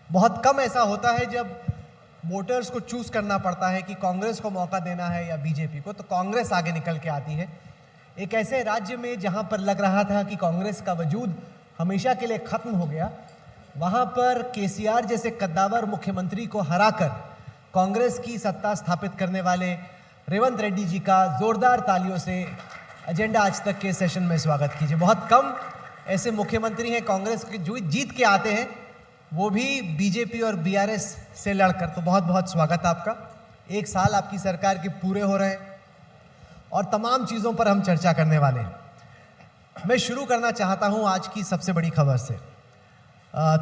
बहुत कम ऐसा होता है जब वोटर्स को चूज करना पड़ता है कि कांग्रेस को मौका देना है या बीजेपी को, तो कांग्रेस आगे निकल के आती है। एक ऐसे राज्य में जहां पर लग रहा था कि कांग्रेस का वजूद हमेशा के लिए खत्म हो गया, वहां पर केसीआर जैसे कद्दावर मुख्यमंत्री को हराकर कांग्रेस की सत्ता स्थापित करने वाले रेवंत रेड्डी जी का जोरदार तालियों से एजेंडा आज तक के सेशन में स्वागत कीजिए। बहुत कम ऐसे मुख्यमंत्री हैं कांग्रेस के जो जीत के आते हैं, वो भी बीजेपी और बीआरएस से लड़कर। तो बहुत बहुत स्वागत आपका। एक साल आपकी सरकार के पूरे हो रहे हैं और तमाम चीज़ों पर हम चर्चा करने वाले हैं। मैं शुरू करना चाहता हूं आज की सबसे बड़ी खबर से।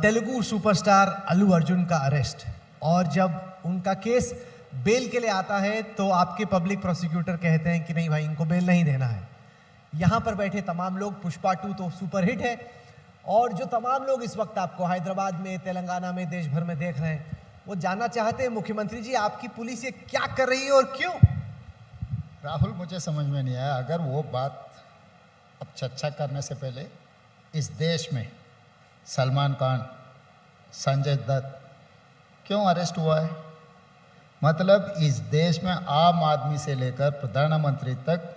तेलुगु सुपरस्टार अल्लू अर्जुन का अरेस्ट, और जब उनका केस बेल के लिए आता है तो आपके पब्लिक प्रोसिक्यूटर कहते हैं कि नहीं भाई, इनको बेल नहीं देना है। यहाँ पर बैठे तमाम लोग, पुष्पा 2 तो सुपरहिट है, और जो तमाम लोग इस वक्त आपको हैदराबाद में, तेलंगाना में, देश भर में देख रहे हैं, वो जानना चाहते हैं मुख्यमंत्री जी आपकी पुलिस ये क्या कर रही है और क्यों? राहुल, मुझे समझ में नहीं आया। अगर वो बात अब चर्चा करने से पहले इस देश में सलमान खान, संजय दत्त क्यों अरेस्ट हुआ है? मतलब इस देश में आम आदमी से लेकर प्रधानमंत्री तक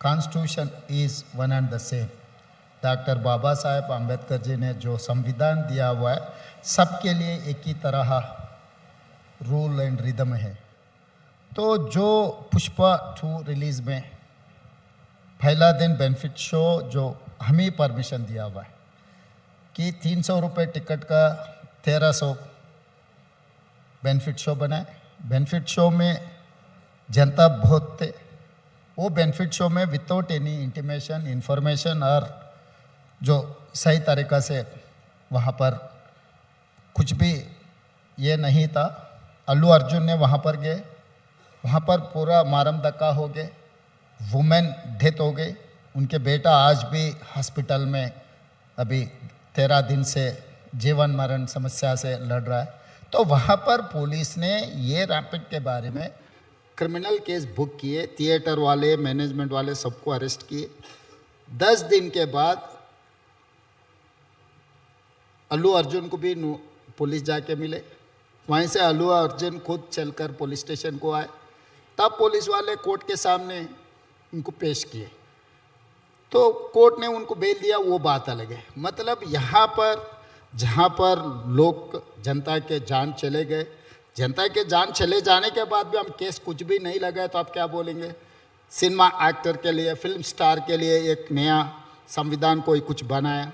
constitution is one and the same. Doctor Baba Saheb Ambedkar ji ने जो संविधान दिया हुआ है, सबके लिए एक ही तरह रूल एंड रिदम है। तो जो पुष्पा 2 रिलीज़ में पहला दिन बेनिफिट शो जो हमें परमिशन दिया हुआ है कि 300 रुपये टिकट का 1300 बेनिफिट शो बनाए। बेनिफिट शो में जनता बहुत थे। वो बेनिफिट शो में विदाउट एनी इंटीमेशन, इंफॉर्मेशन और जो सही तरीक़ा से वहाँ पर कुछ भी ये नहीं था। अल्लू अर्जुन ने वहाँ पर गए, वहाँ पर पूरा मारम धक्का हो गए, वुमेन डेथ हो गई। उनके बेटा आज भी हॉस्पिटल में अभी 13 दिन से जीवन मरण समस्या से लड़ रहा है। तो वहाँ पर पुलिस ने ये रैपिड के बारे में क्रिमिनल केस बुक किए, थिएटर वाले, मैनेजमेंट वाले सबको अरेस्ट किए। 10 दिन के बाद अल्लू अर्जुन को भी पुलिस जाके मिले। वहीं से अल्लू अर्जुन खुद चलकर पुलिस स्टेशन को आए, तब पुलिस वाले कोर्ट के सामने उनको पेश किए, तो कोर्ट ने उनको बेल दिया। वो बात अलग है। मतलब यहाँ पर जहाँ पर लोग, जनता के जान चले गए, जनता के जान चले जाने के बाद भी हम केस कुछ भी नहीं लगाए, तो आप क्या बोलेंगे? सिनेमा एक्टर के लिए, फिल्म स्टार के लिए एक नया संविधान कोई कुछ बनाया।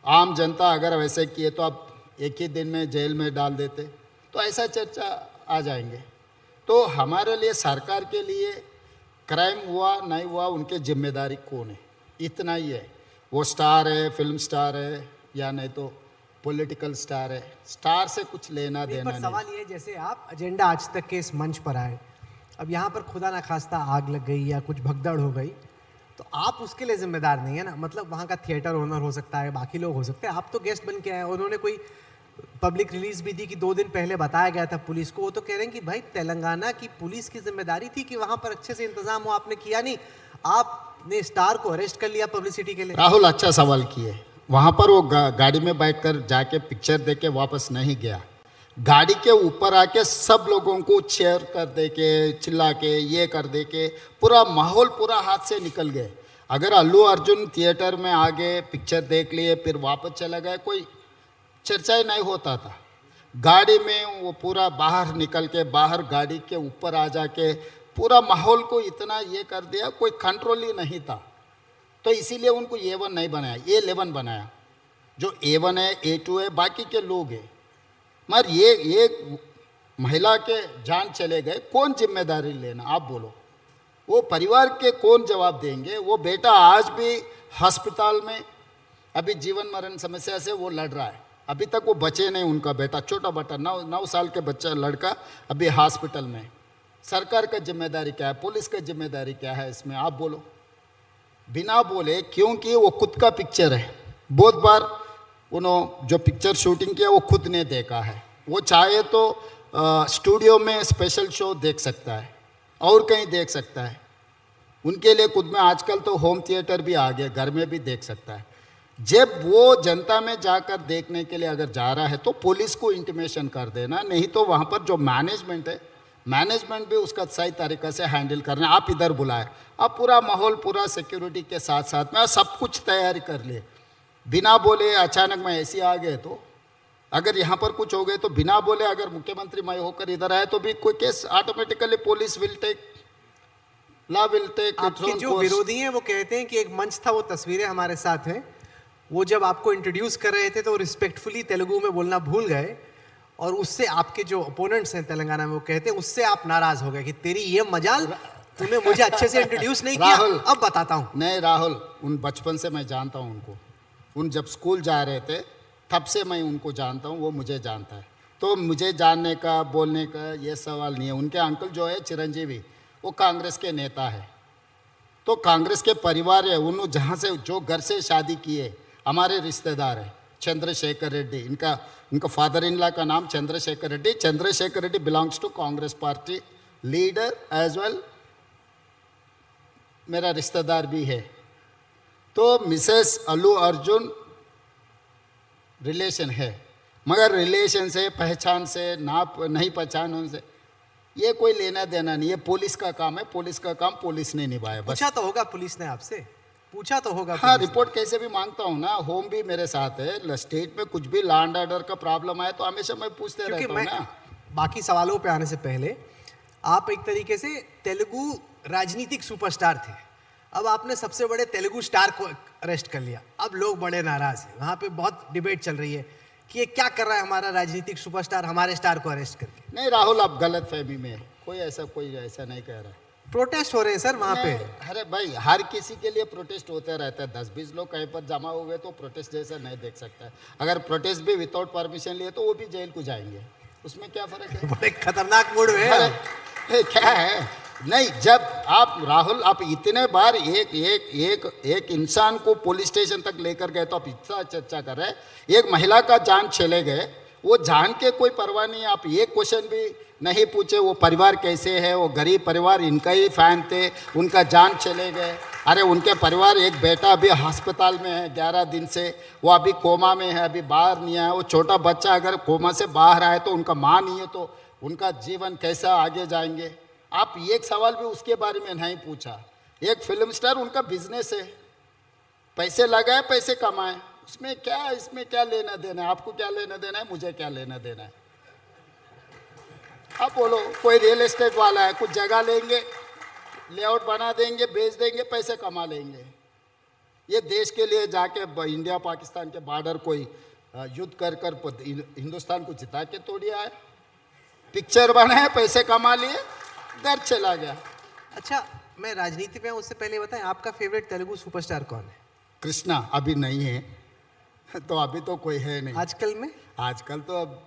आम जनता अगर वैसे किए तो आप एक ही दिन में जेल में डाल देते, तो ऐसा चर्चा आ जाएंगे। तो हमारे लिए, सरकार के लिए, क्राइम हुआ नहीं हुआ उनके जिम्मेदारी कौन है, इतना ही है। वो स्टार है, फिल्म स्टार है, या नहीं तो पॉलिटिकल स्टार है, स्टार से कुछ लेना देना नहीं। सवाल ये, जैसे आप एजेंडा आज तक के इस मंच पर आए, अब यहाँ पर खुदा ना खास्ता आग लग गई या कुछ भगदड़ हो गई, तो आप उसके लिए जिम्मेदार नहीं है ना। मतलब वहाँ का थिएटर ओनर हो सकता है, बाकी लोग हो सकते हैं, आप तो गेस्ट बन के आए। उन्होंने कोई पब्लिक रिलीज भी दी कि 2 दिन पहले बताया गया था पुलिस को। वो तो कह रहे हैं कि भाई तेलंगाना की पुलिस की जिम्मेदारी थी कि वहाँ पर अच्छे से इंतजाम हो, आपने किया नहीं, आपने स्टार को अरेस्ट कर लिया पब्लिसिटी के लिए। राहुल, अच्छा सवाल किए। वहाँ पर वो गाड़ी में बैठकर जाके पिक्चर देख के वापस नहीं गया, गाड़ी के ऊपर आके सब लोगों को चेयर कर दे के, चिल्ला के, ये कर दे के पूरा माहौल पूरा हाथ से निकल गए। अगर अल्लू अर्जुन थिएटर में आगे पिक्चर देख लिए फिर वापस चला गया, कोई चर्चा ही नहीं होता था। गाड़ी में वो पूरा बाहर निकल के, बाहर गाड़ी के ऊपर आ जाके पूरा माहौल को इतना ये कर दिया, कोई कंट्रोल ही नहीं था। तो इसीलिए उनको A1 नहीं बनाया, A11 बनाया। जो A1 है, A2 है, बाकी के लोग हैं। मगर ये महिला के जान चले गए, कौन जिम्मेदारी लेना? आप बोलो। वो परिवार के कौन जवाब देंगे? वो बेटा आज भी अस्पताल में अभी जीवन मरण समस्या से वो लड़ रहा है। अभी तक वो बचे नहीं। उनका बेटा, छोटा बेटा, 9 साल के बच्चा, लड़का अभी हॉस्पिटल में। सरकार का जिम्मेदारी क्या है? पुलिस का जिम्मेदारी क्या है इसमें? आप बोलो। बिना बोले, क्योंकि वो खुद का पिक्चर है। बहुत बार उन्होंने जो पिक्चर शूटिंग किया वो खुद ने देखा है। वो चाहे तो स्टूडियो में स्पेशल शो देख सकता है और कहीं देख सकता है। उनके लिए खुद में आजकल तो होम थिएटर भी आ गए, घर में भी देख सकता है। जब वो जनता में जाकर देखने के लिए अगर जा रहा है तो पुलिस को इंटीमेशन कर देना, नहीं तो वहाँ पर जो मैनेजमेंट है, मैनेजमेंट भी उसका सही तरीक़ा से हैंडल करना। आप इधर बुलाए, आप पूरा माहौल, पूरा सिक्योरिटी के साथ साथ में सब कुछ तैयारी कर ले, बिना बोले अचानक मैं ऐसे आ गए तो, अगर यहाँ पर कुछ हो गए तो बिना बोले अगर मुख्यमंत्री मैं होकर इधर आए तो भी कोई case automatically police will take, law will take. आपके जो विरोधी हैं वो कहते हैं कि एक मंच था, वो तस्वीरें हमारे साथ हैं, वो जब आपको इंट्रोड्यूस कर रहे थे तो रिस्पेक्टफुली तेलुगु में बोलना भूल गए, और उससे आपके जो ओपोनेंट्स हैं तेलंगाना में वो कहते हैं उससे आप नाराज हो गए कि तेरी ये मजाल, तूने मुझे अच्छे से इंट्रोड्यूस नहीं किया। अब बताता हूँ। नहीं राहुल, उन बचपन से मैं जानता हूँ उनको, उन जब स्कूल जा रहे थे तब से मैं उनको जानता हूँ, वो मुझे जानता है, तो मुझे जानने का बोलने का ये सवाल नहीं है। उनके अंकल जो है चिरंजीवी, वो कांग्रेस के नेता है, तो कांग्रेस के परिवार है, उन जहाँ से जो घर से शादी किए हमारे रिश्तेदार है चंद्रशेखर रेड्डी, इनका फादर इन लॉ का नाम Chandrashekar Reddy. Chandrashekar Reddy belongs to Congress party, leader as well, मेरा रिश्तेदार भी है। तो मिसेस अल्लू अर्जुन रिलेशन है, मगर रिलेशन से, पहचान से, ना नहीं पहचान उनसे ये कोई लेना देना नहीं है। पुलिस का काम है, पुलिस का काम पुलिस ने निभाया। पूछा तो होगा पुलिस ने आपसे, पूछा तो होगा। हाँ, रिपोर्ट कैसे भी मांगता हूँ ना, होम भी मेरे साथ है, स्टेट में कुछ भी लॉ एंड ऑर्डर का प्रॉब्लम आए तो हमेशा मैं पूछते रहता हूँ ना। बाकी सवालों पे आने से पहले, आप एक तरीके से तेलुगु राजनीतिक सुपरस्टार थे, अब आपने सबसे बड़े तेलुगु स्टार को अरेस्ट कर लिया, अब लोग बड़े नाराज हैं, वहाँ पे बहुत डिबेट चल रही है कि ये क्या कर रहा है हमारा राजनीतिक सुपरस्टार, हमारे स्टार को अरेस्ट करके। नहीं राहुल, आप गलत फहमी में, कोई ऐसा नहीं कह रहा है। प्रोटेस्ट हो रहे हैं सर वहाँ पे। अरे भाई, हर किसी के लिए प्रोटेस्ट होते रहता है, 10-20 लोग कहीं पर जमा हो गए तो प्रोटेस्ट जैसा नहीं देख सकता है। अगर प्रोटेस्ट भी विदाउट परमिशन लिए तो वो भी जेल को जाएंगे, उसमें क्या फर्क है। बड़े खतरनाक मूड में है। क्या है, नहीं, जब आप राहुल, आप इतने बार एक इंसान को पुलिस स्टेशन तक लेकर गए तो आप इतना चर्चा कर रहे हैं, एक महिला का जान चले गए, वो जान के कोई परवाह नहीं, आप एक क्वेश्चन भी नहीं पूछे वो परिवार कैसे है, वो गरीब परिवार, इनका ही फैन थे, उनका जान चले गए। अरे उनके परिवार, एक बेटा अभी अस्पताल में है 11 दिन से, वो अभी कोमा में है, अभी बाहर नहीं आया। वो छोटा बच्चा अगर कोमा से बाहर आए तो उनका माँ नहीं है तो उनका जीवन कैसा आगे जाएंगे। आप एक सवाल भी उसके बारे में नहीं पूछा। एक फिल्म स्टार, उनका बिजनेस है, पैसे लगाए, पैसे कमाए, उसमें क्या, इसमें क्या लेना देना है, आपको क्या लेना देना है, मुझे क्या लेना देना है। आप बोलो, कोई रियल एस्टेट वाला है, कुछ जगह लेंगे, लेआउट बना देंगे, बेच देंगे, पैसे कमा लेंगे। ये देश के लिए जाके इंडिया पाकिस्तान के बॉर्डर कोई युद्ध कर हिंदुस्तान को जिता के तोड़िया है, पिक्चर बनाए, पैसे कमा लिए, घर चला गया। अच्छा, मैं राजनीति में हूं, उससे पहले बताएं आपका फेवरेट तेलुगु सुपरस्टार कौन है? कृष्णा अभी नहीं है, तो अभी तो कोई है नहीं। आजकल में? आजकल तो अब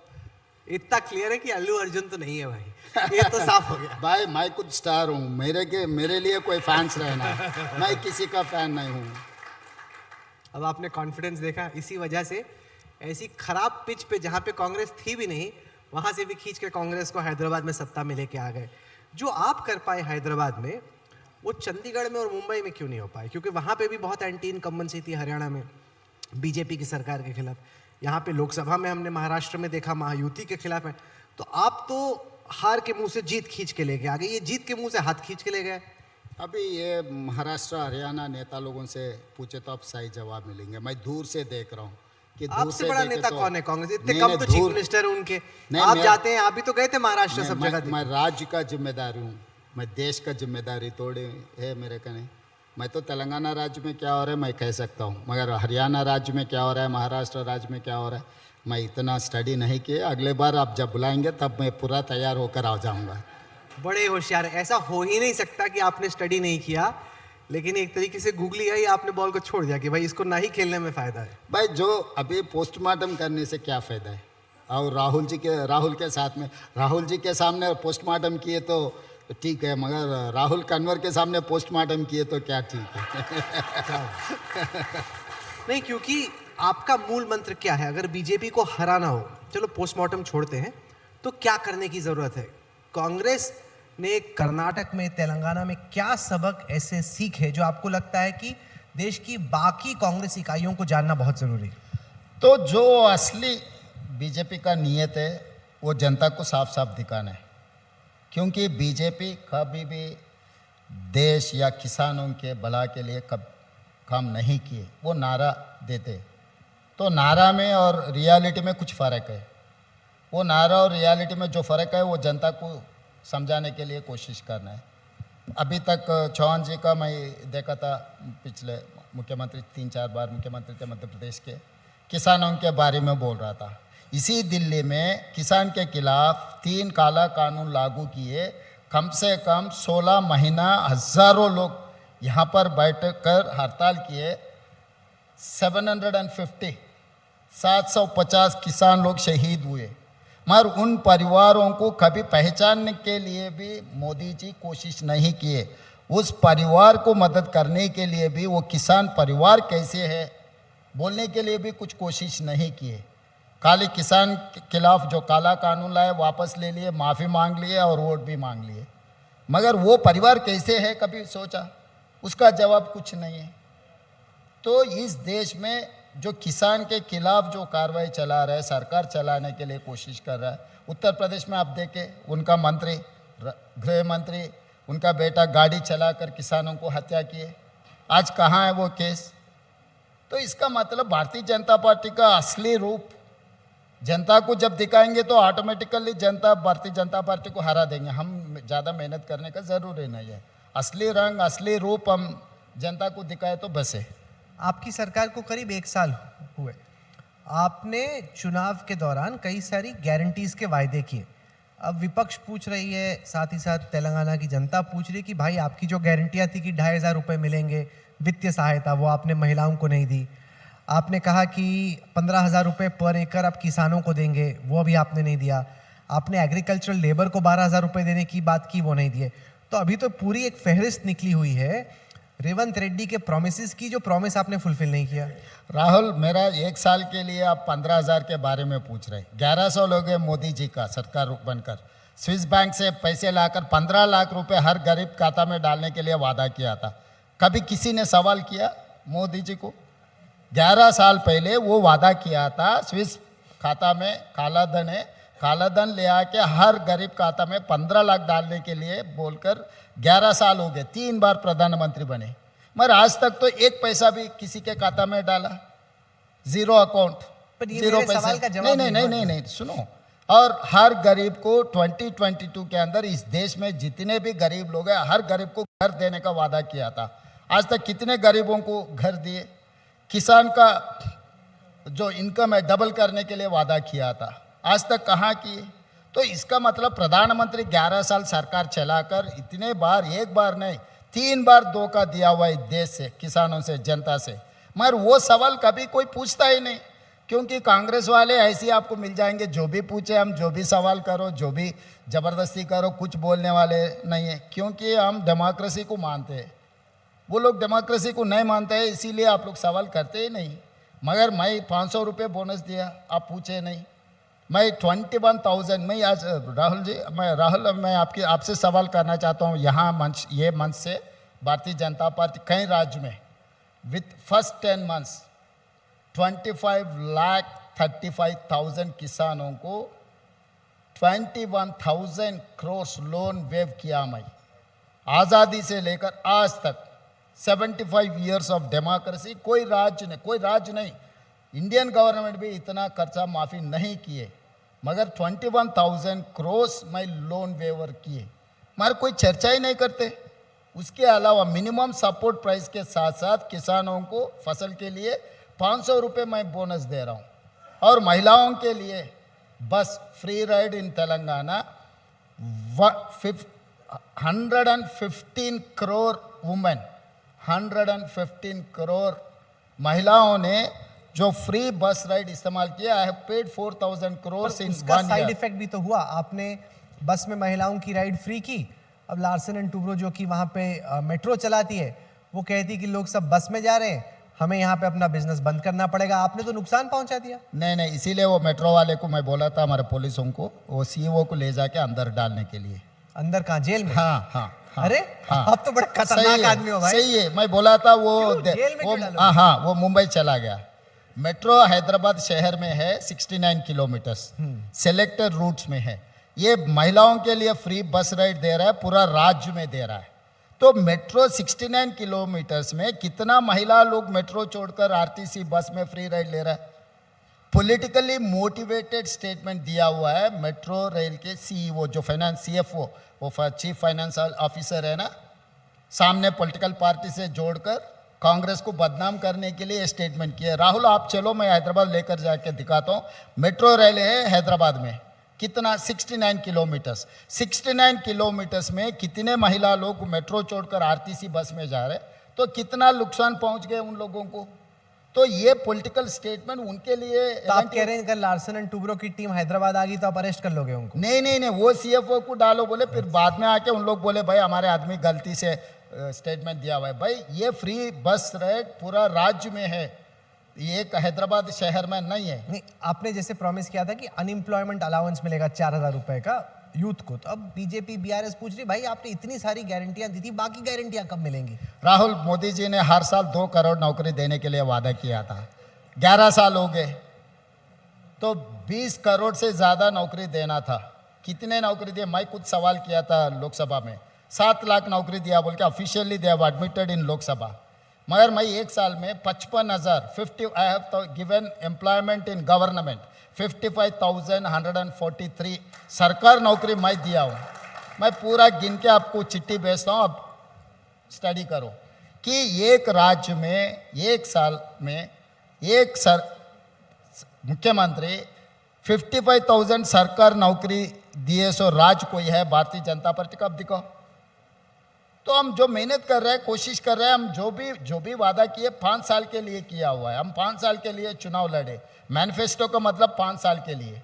इतना क्लियर है कि अल्लू अर्जुन तो नहीं है भाई, ये तो साफ हो गया। भाई मैं कुछ स्टार हूँ, मेरे लिए कोई फैंस रहना है, मैं किसी का फैन नहीं हूँ। अब आपने कॉन्फिडेंस देखा, इसी वजह से ऐसी खराब पिच पे जहाँ पे कांग्रेस थी भी नहीं, वहाँ से भी खींच के कांग्रेस को हैदराबाद में सत्ता में लेके आ गए। जो आप कर पाए हैदराबाद में, वो चंडीगढ़ में और मुंबई में क्यों नहीं हो पाए? क्योंकि वहाँ पे भी बहुत एंटी इनकम्बेंसी थी हरियाणा में बीजेपी की सरकार के खिलाफ। यहाँ पे लोकसभा में हमने महाराष्ट्र में देखा महायुति के खिलाफ है। तो आप तो हार के मुंह से जीत खींच के ले गए आगे, ये जीत के मुंह से हाथ खींच के ले गए। अभी ये महाराष्ट्र हरियाणा नेता लोगों से पूछे तो आप सही जवाब मिलेंगे। मैं दूर से देख रहा हूँ कि आपसे बड़ा नेता कौन है कांग्रेस? इतने कम तो चीफ मिनिस्टर उनके, आप जाते हैं, आप भी तो गए थे महाराष्ट्र सब जगह। मैं राज्य का जिम्मेदारी हूँ, मैं देश का जिम्मेदारी थोड़ी है मेरे का नहीं। मैं तो तेलंगाना राज्य में क्या हो रहा है मैं कह सकता हूँ, मगर हरियाणा राज्य में क्या हो रहा है, महाराष्ट्र राज्य में क्या हो रहा है, मैं इतना स्टडी नहीं किया। अगले बार आप जब बुलाएंगे तब मैं पूरा तैयार होकर आ जाऊँगा। बड़े होशियार, ऐसा हो ही नहीं सकता कि आपने स्टडी नहीं किया, लेकिन एक तरीके से गूगली आई, आपने बॉल को छोड़ दिया कि भाई इसको ना ही खेलने में फायदा है। भाई जो अभी पोस्टमार्टम करने से क्या फायदा है? और राहुल के साथ में, राहुल जी के सामने पोस्टमार्टम किए तो ठीक है, मगर राहुल कन्वर के सामने पोस्टमार्टम किए तो क्या ठीक है? नहीं, क्योंकि आपका मूल मंत्र क्या है? अगर बीजेपी को हराना हो, चलो पोस्टमार्टम छोड़ते हैं, तो क्या करने की जरूरत है? कांग्रेस ने कर्नाटक में, तेलंगाना में क्या सबक ऐसे सीखे जो आपको लगता है कि देश की बाकी कांग्रेस इकाइयों को जानना बहुत जरूरी है। तो जो असली बीजेपी का नियत है वो जनता को साफ साफ दिखाना है, क्योंकि बीजेपी कभी भी देश या किसानों के भला के लिए कब काम नहीं किए। वो नारा देते, तो नारा में और रियलिटी में कुछ फ़र्क है। वो नारा और रियलिटी में जो फ़र्क है वो जनता को समझाने के लिए कोशिश करना है। अभी तक चौहान जी का मैं देखा था, पिछले मुख्यमंत्री 3-4 बार मुख्यमंत्री थे मध्य प्रदेश के, किसानों के बारे में बोल रहा था। इसी दिल्ली में किसान के खिलाफ 3 काला कानून लागू किए, कम से कम 16 महीना हज़ारों लोग यहाँ पर बैठकर हड़ताल किए। 750 किसान लोग शहीद हुए, मगर उन परिवारों को कभी पहचानने के लिए भी मोदी जी कोशिश नहीं किए। उस परिवार को मदद करने के लिए भी, वो किसान परिवार कैसे है बोलने के लिए भी कुछ कोशिश नहीं किए। खाली किसान के खिलाफ जो काला कानून लाए वापस ले लिए, माफ़ी मांग लिए और वोट भी मांग लिए, मगर वो परिवार कैसे है कभी सोचा? उसका जवाब कुछ नहीं है। तो इस देश में जो किसान के खिलाफ जो कार्रवाई चला रहा है, सरकार चलाने के लिए कोशिश कर रहा है। उत्तर प्रदेश में आप देखें, उनका मंत्री, गृह मंत्री, उनका बेटा गाड़ी चलाकर किसानों को हत्या किए। आज कहाँ है वो केस? तो इसका मतलब भारतीय जनता पार्टी का असली रूप जनता को जब दिखाएंगे तो ऑटोमेटिकली जनता भारतीय जनता पार्टी को हरा देंगे। हम ज़्यादा मेहनत करने का ज़रूरी नहीं है। असली रंग, असली रूप हम जनता को दिखाए तो बस है। आपकी सरकार को करीब 1 साल हुए। आपने चुनाव के दौरान कई सारी गारंटीज के वायदे किए। अब विपक्ष पूछ रही है, साथ ही साथ तेलंगाना की जनता पूछ रही है कि भाई आपकी जो गारंटियां थी कि 2,500 रुपये मिलेंगे वित्तीय सहायता, वो आपने महिलाओं को नहीं दी। आपने कहा कि 15,000 रुपये पर एकड़ आप किसानों को देंगे, वो अभी आपने नहीं दिया। आपने एग्रीकल्चरल लेबर को 12,000 रुपये देने की बात की, वो नहीं दिए। तो अभी तो पूरी एक फहरिस्त निकली हुई है रेवंत रेड्डी के प्रॉमिसेस की, जो प्रॉमिस आपने फुलफिल नहीं किया। राहुल, मेरा 1 साल के लिए आप 15,000 के बारे में पूछ रहे। 1100 लोग हैं मोदी जी का सरकार बनकर, स्विस बैंक से पैसे लाकर 15 लाख रुपए हर गरीब खाता में डालने के लिए वादा किया था। कभी किसी ने सवाल किया मोदी जी को? 11 साल पहले वो वादा किया था, स्विस खाता में काला धन है, काला धन ले आके हर गरीब खाता में 15 लाख डालने के लिए बोलकर 11 साल हो गए, 3 बार प्रधानमंत्री बने, मगर आज तक तो 1 पैसा भी किसी के खाता में डाला, जीरो अकाउंट, जीरो पैसा। नहीं, सुनो। और हर गरीब को 2022 के अंदर इस देश में जितने भी गरीब लोग हैं, हर गरीब को घर देने का वादा किया था। आज तक कितने गरीबों को घर दिए? किसान का जो इनकम है डबल करने के लिए वादा किया था, आज तक कहाँ किए? तो इसका मतलब प्रधानमंत्री 11 साल सरकार चलाकर इतने बार, 1 बार नहीं 3 बार धोखा दिया हुआ इस देश से, किसानों से, जनता से। मगर वो सवाल कभी कोई पूछता ही नहीं, क्योंकि कांग्रेस वाले ऐसे ही आपको मिल जाएंगे, जो भी पूछे हम, जो भी सवाल करो, जो भी ज़बरदस्ती करो, कुछ बोलने वाले नहीं है, क्योंकि हम डेमोक्रेसी को मानते हैं। वो लोग डेमोक्रेसी को नहीं मानते हैं, इसीलिए आप लोग सवाल करते ही नहीं। मगर मैं 500 रुपये बोनस दिया, आप पूछे नहीं। मैं 21,000, मैं आज राहुल मैं आपसे सवाल करना चाहता हूँ यहाँ मंच, ये मंच से, भारतीय जनता पार्टी कई राज्य में विथ फर्स्ट 10 मंथ्स 25,35,000 किसानों को 21,000 करोड़ लोन वेव किया। मैं आज़ादी से लेकर आज तक 75 ईयर्स ऑफ डेमोक्रेसी, कोई राज्य नहीं, इंडियन गवर्नमेंट भी इतना खर्चा माफ़ी नहीं किए, मगर 21,000 करोड़ में लोन वेवर किए, मगर कोई चर्चा ही नहीं करते। उसके अलावा मिनिमम सपोर्ट प्राइस के साथ साथ किसानों को फसल के लिए 500 रुपये मैं बोनस दे रहा हूँ। और महिलाओं के लिए बस free ride in Telangana, 115 crore women, 115 crore महिलाओं ने जो फ्री बस राइड इस्तेमाल किया। I have paid 4,000 crore in 1 year. Side effect भी तो हुआ, आपने बस में महिलाओं की राइड फ्री की। अब लार्सन एंड टूब्रो जो कि वहाँ पे मेट्रो चलाती है, वो कहती कि लोग सब बस में जा रहे हैं, हमें यहाँ पे अपना बिजनेस बंद करना पड़ेगा। आपने तो नुकसान पहुँचा दिया। नहीं, इसीलिए वो मेट्रो वाले को मैं बोला था, हमारे पुलिसों को, वो सीईओ को ले जाके अंदर डालने के लिए। अंदर कहाँ, जेल में? हाँ हाँ हाँ। अरे हाँ। आप तो बड़े सही खतरनाक है, आदमी हो भाई। सही है, मैं बोला था वो क्यों? जेल में वो क्यों डालोगे? हाँ हाँ, वो मुंबई चला गया। मेट्रो हैदराबाद शहर में है 69 किलोमीटर्स, सेलेक्टेड रूट्स में है। ये महिलाओं के लिए फ्री बस राइड दे रहा है, पूरा राज्य में दे रहा है। तो मेट्रो 69 किलोमीटर्स में कितना महिला लोग मेट्रो छोड़कर आरटीसी बस में फ्री राइड ले रहा है? पॉलिटिकली मोटिवेटेड स्टेटमेंट दिया हुआ है मेट्रो रेल के सीईओ, जो फाइनेंस सीएफओ, वो चीफ फाइनेंस ऑफिसर है ना, सामने पॉलिटिकल पार्टी से जोड़कर कांग्रेस को बदनाम करने के लिए ये स्टेटमेंट किया। राहुल आप चलो, मैं हैदराबाद लेकर जाके दिखाता हूँ। मेट्रो रेल है हैदराबाद में, कितना 69 किलोमीटर्स, 69 किलोमीटर्स में कितने महिला लोग मेट्रो छोड़कर आरटीसी बस में जा रहे, तो कितना नुकसान पहुंच गए उन लोगों को। तो ये पॉलिटिकल स्टेटमेंट उनके लिए। तो आप कह रहे हैं अगर लार्सन एंड टूब्रो की टीम हैदराबाद आ गई तो आप अरेस्ट कर लोगे उनको? नहीं नहीं नहीं, वो सीएफओ को डालो बोले, फिर बाद में आके उन लोग बोले भाई हमारे आदमी गलती से स्टेटमेंट दिया हुआ है। भाई ये फ्री बस राइड पूरा राज्य में है, ये हैदराबाद शहर में नहीं है। नहीं, आपने जैसे प्रॉमिस किया था कि अनएम्प्लॉयमेंट अलाउंस मिलेगा 4,000 रुपए का यूथ को, तो अब बीजेपी बीआरएस पूछ रही भाई आपने इतनी सारी गारंटियां दी थी, बाकी गारंटियां कब मिलेंगी? राहुल, मोदी जी ने हर साल 2 करोड़ नौकरी देने के लिए वादा किया था, 11 साल हो गए, तो 20 करोड़ से ज़्यादा नौकरी देना था। कितने नौकरी दिए? मैं कुछ सवाल किया था लोकसभा में, 7 लाख नौकरी दिया बोल के officially they have admitted in Lok Sabha. मगर मैं एक साल में 55,000 I have given employment in government 55,143 सरकार नौकरी मैं दिया हूँ। मैं पूरा गिन के आपको चिट्ठी भेजता हूँ, अब स्टडी करो कि एक राज्य में एक साल में एक मुख्यमंत्री 55,000 सरकार नौकरी दिए, सो राज्य कोई है भारतीय जनता पार्टी का? अब दिखाओ। तो हम जो मेहनत कर रहे हैं, कोशिश कर रहे हैं, हम जो भी वादा किए 5 साल के लिए किया हुआ है। हम 5 साल के लिए चुनाव लड़े, मैनिफेस्टो का मतलब 5 साल के लिए।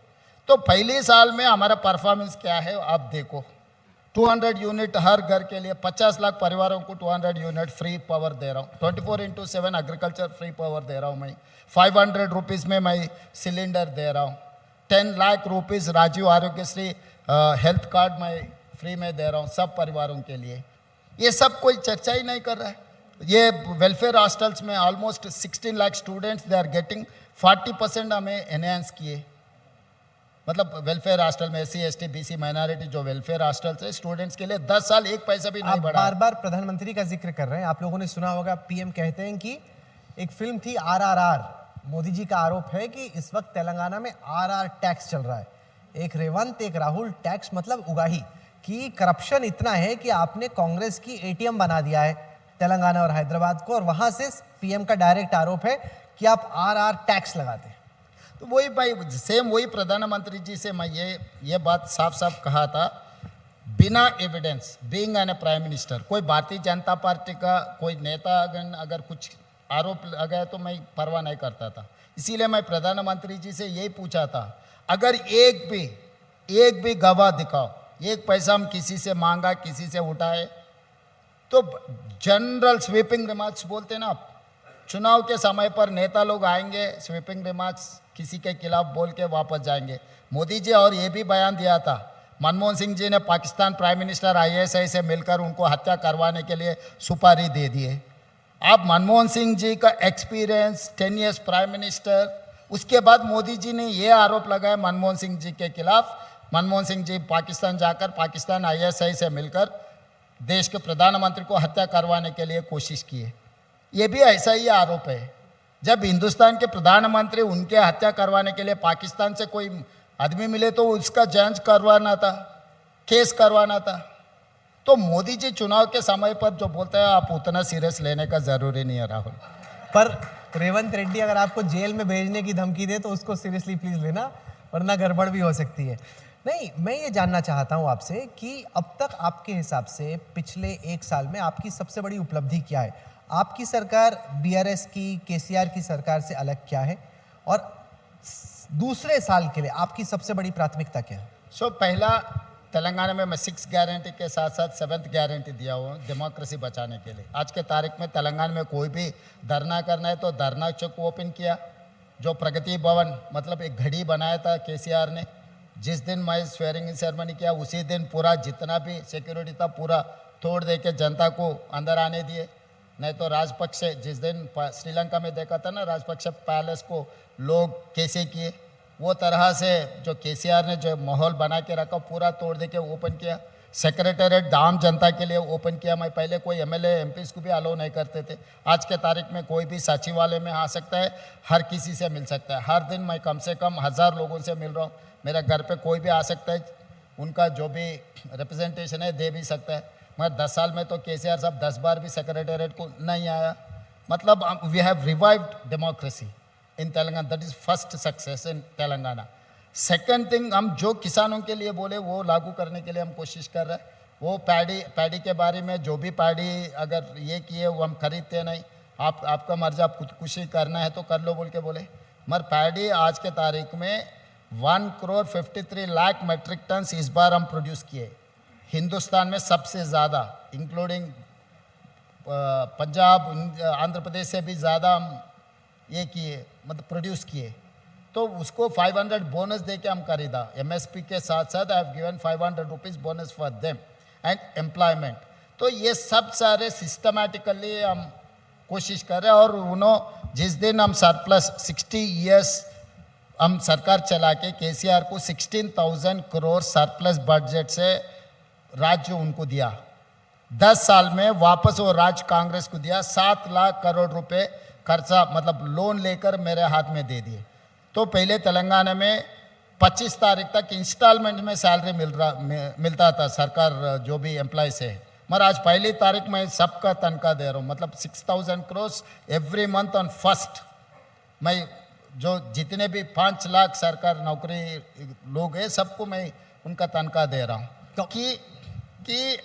तो पहले साल में हमारा परफॉर्मेंस क्या है आप देखो। 200 यूनिट हर घर के लिए, 50 लाख परिवारों को 200 यूनिट फ्री पावर दे रहा हूँ। 24/7 एग्रीकल्चर फ्री पावर दे रहा हूँ मैं। 500 रुपीज़ में मैं सिलेंडर दे रहा हूँ। 10 lakh rupees Rajiv Aarogyasri health card मैं फ्री में दे रहा हूँ सब परिवारों के लिए। ये सब कोई चर्चा ही नहीं कर रहा है। ये वेलफेयर हॉस्टल्स में almost 16 lakh students they are getting, 40% हमें एनहांस किए। मतलब वेलफेयर हॉस्टल में SC ST BC माइनॉरिटी जो वेलफेयर हॉस्टल्स है स्टूडेंट्स के लिए 10 साल 1 पैसा भी नहीं आप बढ़ा। बार बार प्रधानमंत्री का जिक्र कर रहे हैं, आप लोगों ने सुना होगा पीएम कहते हैं कि एक फिल्म थी RRR, मोदी जी का आरोप है कि इस वक्त तेलंगाना में RR टैक्स चल रहा है। एक रेवंत एक राहुल टैक्स मतलब उगाही कि करप्शन इतना है कि आपने कांग्रेस की ATM बना दिया है तेलंगाना और हैदराबाद को, और वहां से पीएम का डायरेक्ट आरोप है कि आप RR टैक्स लगाते हैं। तो वही भाई सेम वही प्रधानमंत्री जी से मैं ये बात साफ साफ कहा था, बिना evidence, being an prime minister, कोई भारतीय जनता पार्टी का कोई नेता अगर कुछ आरोप लगाया तो मैं परवाह नहीं करता था। इसीलिए मैं प्रधानमंत्री जी से यही पूछा था, अगर एक भी गवाह दिखाओ, एक पैसा हम किसी से मांगा, किसी से उठाए, तो जनरल स्वीपिंग रिमार्क्स बोलते ना आप, चुनाव के समय पर नेता लोग आएंगे, स्वीपिंग रिमार्क्स किसी के खिलाफ बोल के वापस जाएंगे। मोदी जी और ये भी बयान दिया था, मनमोहन सिंह जी ने पाकिस्तान प्राइम मिनिस्टर ISI से मिलकर उनको हत्या करवाने के लिए सुपारी दे दिए। आप मनमोहन सिंह जी का एक्सपीरियंस 10 ईयर्स प्राइम मिनिस्टर, उसके बाद मोदी जी ने ये आरोप लगाया मनमोहन सिंह जी के खिलाफ। मनमोहन सिंह जी पाकिस्तान जाकर पाकिस्तान ISI से मिलकर देश के प्रधानमंत्री को हत्या करवाने के लिए कोशिश किए। ये भी ऐसा ही आरोप है। जब हिंदुस्तान के प्रधानमंत्री उनके हत्या करवाने के लिए पाकिस्तान से कोई आदमी मिले तो उसका जांच करवाना था, केस करवाना था। तो मोदी जी चुनाव के समय पर जो बोलते हैं आप उतना सीरियस लेने का ज़रूरी नहीं है राहुल। पर रेवंत रेड्डी अगर आपको जेल में भेजने की धमकी दे तो उसको सीरियसली प्लीज लेना, वरना गड़बड़ भी हो सकती है। नहीं, मैं ये जानना चाहता हूँ आपसे कि अब तक आपके हिसाब से पिछले 1 साल में आपकी सबसे बड़ी उपलब्धि क्या है? आपकी सरकार BRS की, KCR की सरकार से अलग क्या है, और दूसरे साल के लिए आपकी सबसे बड़ी प्राथमिकता क्या है? पहला तेलंगाना में मैं 6th गारंटी के साथ साथ 7th गारंटी दिया हुआ हूँ डेमोक्रेसी बचाने के लिए। आज के तारीख में तेलंगाना में कोई भी धरना करना है तो धरना चौक ओपन किया, जो प्रगति भवन मतलब एक घड़ी बनाया था KCR ने, जिस दिन मैं स्वेरिंग इन सेरेमनी किया उसी दिन पूरा जितना भी सिक्योरिटी था पूरा तोड़ दे के जनता को अंदर आने दिए। नहीं तो राजपक्षे जिस दिन श्रीलंका में देखा था ना राजपक्षे पैलेस को लोग कैसे किए, वो तरह से जो केसीआर ने जो माहौल बना के रखा पूरा तोड़ दे के ओपन किया। सेक्रेटेरिएट आम जनता के लिए ओपन किया। मैं पहले कोई एमएलए एमपीज़ को भी अलाउ नहीं करते थे। आज के तारीख में कोई भी सचिवालय में आ सकता है, हर किसी से मिल सकता है। हर दिन मैं कम से कम 1000 लोगों से मिल रहा हूँ। मेरे घर पे कोई भी आ सकता है, उनका जो भी रिप्रेजेंटेशन है दे भी सकता है। मगर 10 साल में तो केसीआर साहब 10 बार भी सेक्रेटेरिएट को नहीं आया। मतलब we have revived democracy in Telangana, that is first success in Telangana. Second thing, हम जो किसानों के लिए बोले वो लागू करने के लिए हम कोशिश कर रहे हैं। वो पैडी के बारे में जो भी पैडी अगर ये किए वो हम खरीदते नहीं। आपका मर्जी, आप खुदकुशी करना है तो कर लो बोल के बोले। मगर पैडी आज के तारीख में 1,53,00,000 मेट्रिक टन्स इस बार हम प्रोड्यूस किए, हिंदुस्तान में सबसे ज़्यादा, इंक्लूडिंग पंजाब आंध्र प्रदेश से भी ज़्यादा हम ये किए, मतलब प्रोड्यूस किए। तो उसको 500 बोनस दे के हम खरीदा। एमएसपी के साथ साथ I have given 500 rupees bonus for them and employment. तो ये सब सारे सिस्टमैटिकली हम कोशिश कर रहे हैं। और उन्होंने जिस दिन हम सरप्लस 60 ईयर्स हम सरकार चला के केसीआर को 16,000 करोड़ सरप्लस बजट से राज्य उनको दिया। 10 साल में वापस वो राज्य कांग्रेस को दिया। 7 लाख करोड़ रुपए खर्चा, मतलब लोन लेकर मेरे हाथ में दे दिए। तो पहले तेलंगाना में 25 तारीख तक इंस्टॉलमेंट में सैलरी मिलता था सरकार जो भी एम्प्लॉयज है। मगर आज पहली तारीख में सबका तनख्वाह दे रहा हूँ, मतलब 6,000 crore every month on first. मैं जो जितने भी 5 लाख सरकार नौकरी लोग हैं सबको मैं उनका तनख्वाह दे रहा हूँ कि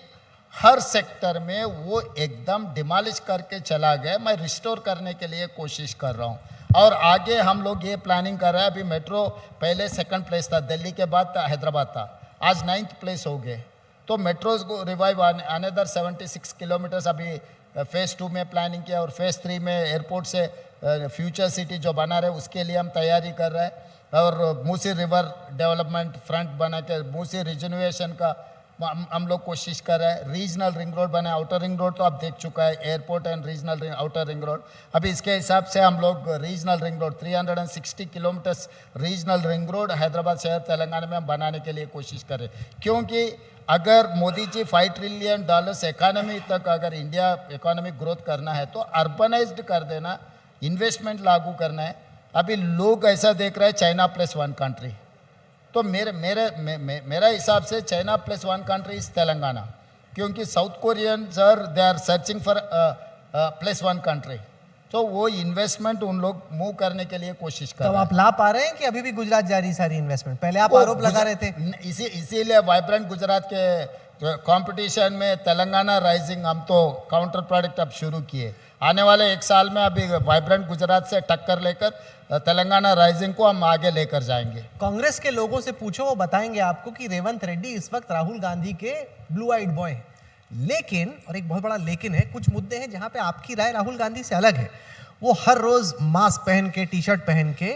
हर सेक्टर में वो एकदम डिमोलिश करके चला गया। मैं रिस्टोर करने के लिए कोशिश कर रहा हूँ। और आगे हम लोग ये प्लानिंग कर रहे हैं। अभी मेट्रो पहले 2nd प्लेस था, दिल्ली के बाद हैदराबाद था, आज 9th प्लेस हो गए। तो मेट्रोज को रिवाइव अनदर 76 किलोमीटर्स अभी फेज़ 2 में प्लानिंग किया। और फेज़ 3 में एयरपोर्ट से फ्यूचर सिटी जो बना रहे उसके लिए हम तैयारी कर रहे हैं। और मूसी रिवर डेवलपमेंट फ्रंट बना के मूसी रिजनवेशन का हम लोग कोशिश कर रहे हैं। रीजनल रिंग रोड बना, आउटर रिंग रोड तो आप देख चुका है, airport and regional outer ring road. अभी इसके हिसाब से हम लोग regional ring road 360 kilometres regional ring road Hyderabad शहर तेलंगाना में हम बनाने के लिए कोशिश कर रहे हैं। क्योंकि अगर मोदी जी $5 ट्रिलियन इकोनॉमी तक अगर इंडिया इकोनॉमिक ग्रोथ करना है तो अर्बनाइज्ड कर देना, इन्वेस्टमेंट लागू करना है। अभी लोग ऐसा देख रहे हैं चाइना +1 कंट्री। तो मेरा हिसाब से चाइना +1 कंट्री इज तेलंगाना, क्योंकि South Korean sir they are searching for +1 country. तो वो इन्वेस्टमेंट उन लोग मूव करने के लिए कोशिश कर रहे हैं। तो आप ला पा रहे हैं कि अभी भी गुजरात जा रही सारी इन्वेस्टमेंट? पहले आप आरोप लगा रहे थे। इसीलिए वाइब्रेंट गुजरात के कंपटीशन में तेलंगाना राइजिंग हम तो काउंटर प्रोडक्ट अब शुरू किए। आने वाले 1 साल में अभी वाइब्रेंट गुजरात से टक्कर लेकर तेलंगाना राइजिंग को हम आगे लेकर जाएंगे। कांग्रेस के लोगों से पूछो, वो बताएंगे आपको कि रेवंत रेड्डी इस वक्त राहुल गांधी के ब्लू आइड बॉय हैं। लेकिन, और एक बहुत बड़ा लेकिन है, कुछ मुद्दे हैं जहां पे आपकी राय राहुल गांधी से अलग है। वो हर रोज मास्क पहन के, टी-शर्ट पहन के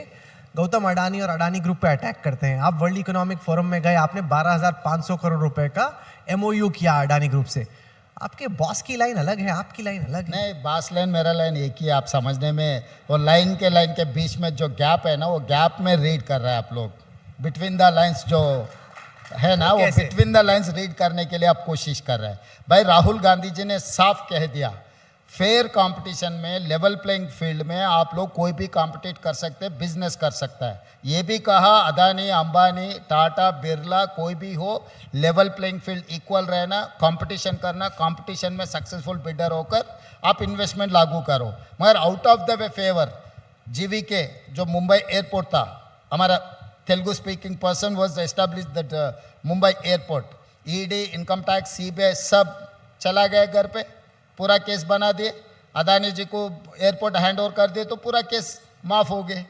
गौतम अडानी और अडानी ग्रुप पे अटैक करते हैं। आप वर्ल्ड इकोनॉमिक फोरम में गए, आपने 12,500 करोड़ रुपए का MOU किया अडानी ग्रुप से। आपके बॉस की लाइन अलग है, आपकी लाइन अलग है। नहीं, बॉस लाइन मेरा लाइन एक ही है। आप समझने में वो लाइन के बीच में जो गैप है ना, वो गैप में रीड कर रहे हैं आप लोग। बिटवीन द लाइन्स जो है ना, वो बिटवीन द लाइन्स रीड करने के लिए आप कोशिश कर रहे हैं। भाई राहुल गांधी जी ने साफ कह दिया, फेयर कंपटीशन में, लेवल प्लेइंग फील्ड में आप लोग कोई भी कॉम्पिटिट कर सकते हैं, बिजनेस कर सकता है। ये भी कहा अदानी, अंबानी, टाटा, बिरला कोई भी हो, लेवल प्लेइंग फील्ड इक्वल रहना, कंपटीशन करना, कंपटीशन में सक्सेसफुल बिडर होकर आप इन्वेस्टमेंट लागू करो। मगर out of the way favour GVK जो मुंबई एयरपोर्ट था, हमारा Telugu speaking person was establish that Mumbai airport, ED, income tax, CBI सब चला गया घर पे, पूरा केस बना दिए। अदानी जी को एयरपोर्ट हैंड ओवर कर दिए तो पूरा केस माफ हो गए।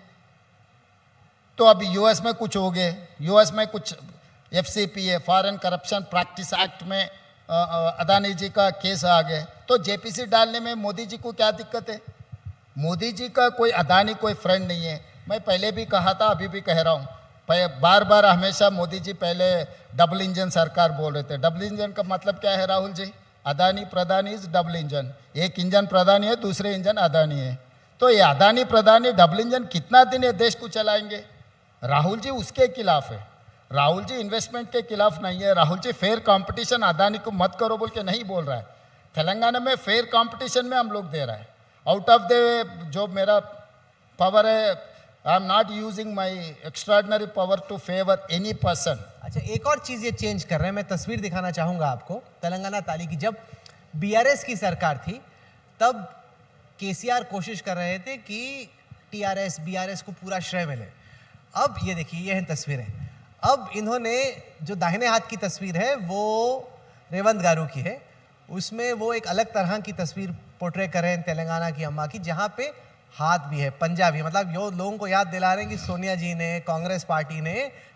तो अभी US में कुछ हो गए, US में कुछ FCPA foreign corruption practice act में अदानी जी का केस आ गए। तो JPC डालने में मोदी जी को क्या दिक्कत है? मोदी जी का कोई अदानी कोई फ्रेंड नहीं है। मैं पहले भी कहा था, अभी भी कह रहा हूँ, बार बार हमेशा मोदी जी पहले डबल इंजन सरकार बोल रहे थे। डबल इंजन का मतलब क्या है राहुल जी? अदानी प्रधानी इज डबल इंजन। एक इंजन प्रधानी है, दूसरे इंजन अदानी है। तो ये अदानी प्रधानी डबल इंजन कितना दिन ये देश को चलाएंगे? राहुल जी उसके खिलाफ है। राहुल जी इन्वेस्टमेंट के खिलाफ नहीं है। राहुल जी फेयर कंपटीशन अदानी को मत करो बोल के नहीं बोल रहा है। तेलंगाना में फेयर कंपटीशन में हम लोग दे रहा है। आउट ऑफ द जो मेरा पावर है, I am not using my extraordinary power to favour any person. अच्छा, एक और चीज ये चेंज कर रहे हैं, मैं तस्वीर दिखाना चाहूंगा आपको तेलंगाना ताली की। जब बीआरएस की सरकार थी तब केसीआर कोशिश कर रहे थे कि टीआरएस बीआरएस को पूरा श्रेय मिले। अब ये देखिए, ये हैं तस्वीरें। अब इन्होंने जो दाहिने हाथ की तस्वीर है वो रेवंत गारू की है, उसमें वो एक अलग तरह की तस्वीर पोर्ट्रे कर रहे हैं तेलंगाना की अम्मा की, जहाँ पे हाथ भी है, पंजा भी है। मतलब यो लोगों को याद दिला रहे हैं कि सोनिया जी ने, कांग्रेस पार्टी ने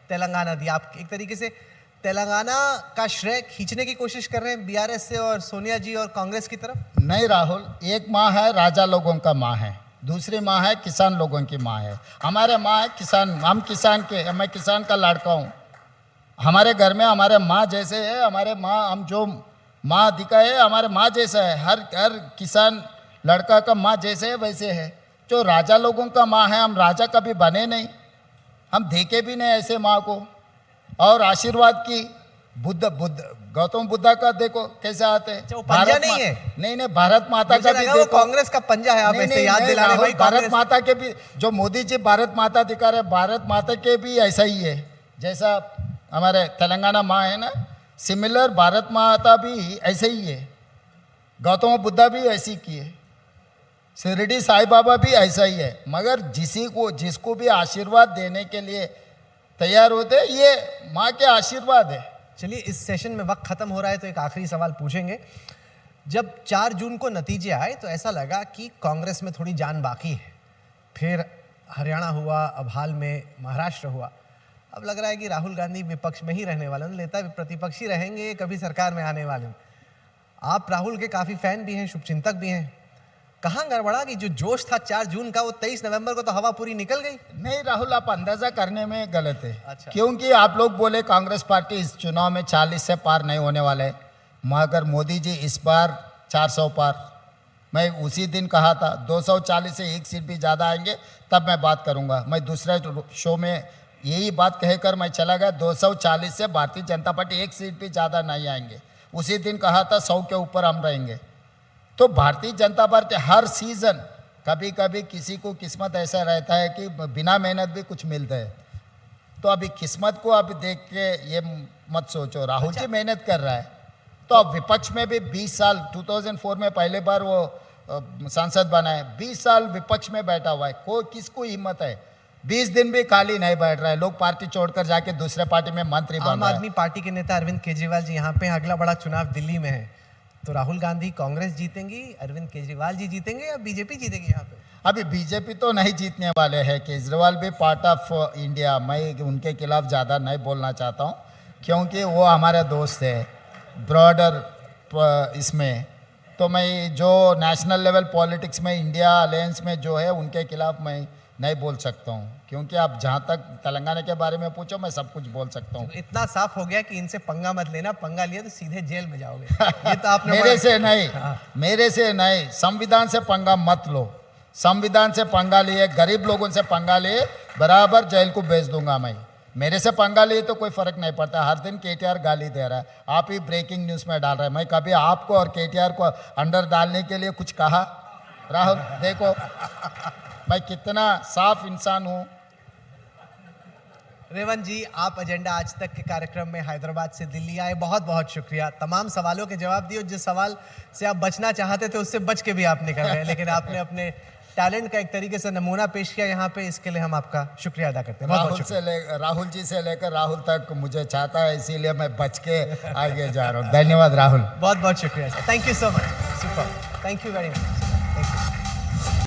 तेलंगाना दिया। आप एक तरीके से तेलंगाना का श्रेय खींचने की कोशिश कर रहे हैं बीआरएस से और सोनिया जी और कांग्रेस की तरफ। नहीं राहुल, एक माँ है राजा लोगों का माँ है, दूसरी माँ है किसान लोगों की माँ है। हमारे माँ है किसान, हम किसान के, मैं किसान का लड़का हूँ। हमारे घर में हमारे माँ जैसे है, हमारे माँ, हम जो माँ दिखा है हमारे माँ जैसा है। हर हर किसान लड़का का माँ जैसे है वैसे है। जो राजा लोगों का माँ है, हम राजा कभी बने नहीं, हम देखे भी नहीं ऐसे माँ को। और आशीर्वाद की गौतम बुद्धा का देखो कैसे आते हैं। वो पंजा नहीं है? नहीं, भारत माता का भी देखो, कांग्रेस का पंजा है। आप ऐसे याद दिला रहे भाई, भारत माता के भी, जो मोदी जी भारत माता दिखा रहे, भारत माता के भी ऐसा ही है जैसा हमारे तेलंगाना माँ है ना, सिमिलर भारत माता भी ऐसे ही है। गौतम बुद्धा भी ऐसी की है, शिरडी साईं बाबा भी ऐसा ही है। मगर जिसको भी आशीर्वाद देने के लिए तैयार होते, ये माँ के आशीर्वाद है। चलिए, इस सेशन में वक्त खत्म हो रहा है तो एक आखिरी सवाल पूछेंगे। जब 4 जून को नतीजे आए तो ऐसा लगा कि कांग्रेस में थोड़ी जान बाकी है। फिर हरियाणा हुआ, अब हाल में महाराष्ट्र हुआ। अब लग रहा है कि राहुल गांधी विपक्ष में ही रहने वाले हैं, नेता प्रतिपक्षी रहेंगे, कभी सरकार में आने वाले हैं। आप राहुल के काफ़ी फैन भी हैं, शुभचिंतक भी हैं। कहाँ गड़बड़ा कि जो जोश था 4 जून का, वो 23 नवंबर को तो हवा पूरी निकल गई? नहीं राहुल, आप अंदाजा करने में गलत है। अच्छा। क्योंकि आप लोग बोले कांग्रेस पार्टी इस चुनाव में 40 से पार नहीं होने वाले है, मगर मोदी जी इस बार 400 पार। मैं उसी दिन कहा था 240 से 1 सीट भी ज़्यादा आएंगे तब मैं बात करूंगा। मैं दूसरे शो में यही बात कहकर मैं चला गया, 240 से भारतीय जनता पार्टी 1 सीट भी ज़्यादा नहीं आएंगे। उसी दिन कहा था 100 के ऊपर हम रहेंगे। तो भारतीय जनता पार्टी हर सीजन कभी कभी किसी को किस्मत ऐसा रहता है कि बिना मेहनत भी कुछ मिलता है। तो अभी किस्मत को अभी देख के ये मत सोचो। राहुल जी मेहनत कर रहा है, तो अब विपक्ष में भी 20 साल 2004 में पहले बार वो सांसद बना है, 20 साल विपक्ष में बैठा हुआ है। किसको हिम्मत है? 20 दिन भी खाली नहीं बैठ रहा है। लोग पार्टी छोड़कर जाके दूसरे पार्टी में मंत्री बन रहे हैं। आम आदमी पार्टी के नेता अरविंद केजरीवाल जी यहाँ पे, अगला बड़ा चुनाव दिल्ली में है, तो राहुल गांधी कांग्रेस जीतेंगी, अरविंद केजरीवाल जी जीतेंगे या बीजेपी जीतेगी यहाँ पे? अभी बीजेपी तो नहीं जीतने वाले हैं। केजरीवाल भी पार्ट ऑफ इंडिया, मैं उनके खिलाफ ज़्यादा नहीं बोलना चाहता हूँ क्योंकि वो हमारे दोस्त है ब्रॉडर इसमें। तो मैं जो नेशनल लेवल पॉलिटिक्स में इंडिया अलायंस में जो है उनके खिलाफ मैं नहीं बोल सकता हूँ, क्योंकि आप जहाँ तक तेलंगाना के बारे में पूछो मैं सब कुछ बोल सकता हूँ। इतना साफ हो गया कि इनसे पंगा मत लेना, पंगा लिया तो सीधे जेल में जाओगे। ये तो आपने मेरे से नहीं, मेरे से नहीं, संविधान से पंगा मत लो। संविधान से पंगा लिए, गरीब लोगों से पंगा लिए, बराबर जेल को भेज दूंगा मैं। मेरे से पंगा लिए तो कोई फर्क नहीं पड़ता। हर दिन केटीआर गाली दे रहा है, आप ही ब्रेकिंग न्यूज़ में डाल रहे हैं। मैं कभी आपको और केटीआर को अंडर डालने के लिए कुछ कहा? राहुल देखो मैं कितना साफ इंसान हूँ। रेवंत जी, आप एजेंडा आज तक के कार्यक्रम में हैदराबाद से दिल्ली आए, बहुत बहुत शुक्रिया। तमाम सवालों के जवाब दिए। जिस सवाल से आप बचना चाहते थे उससे बच के भी आप निकल गए, लेकिन आपने अपने टैलेंट का एक तरीके से नमूना पेश किया यहाँ पे, इसके लिए हम आपका शुक्रिया अदा करते हैं। राहुल जी से लेकर राहुल तक मुझे चाहता है, इसीलिए मैं बच के आगे जा रहा हूँ। धन्यवाद राहुल, बहुत बहुत शुक्रिया। Thank you so much, super, thank you very much.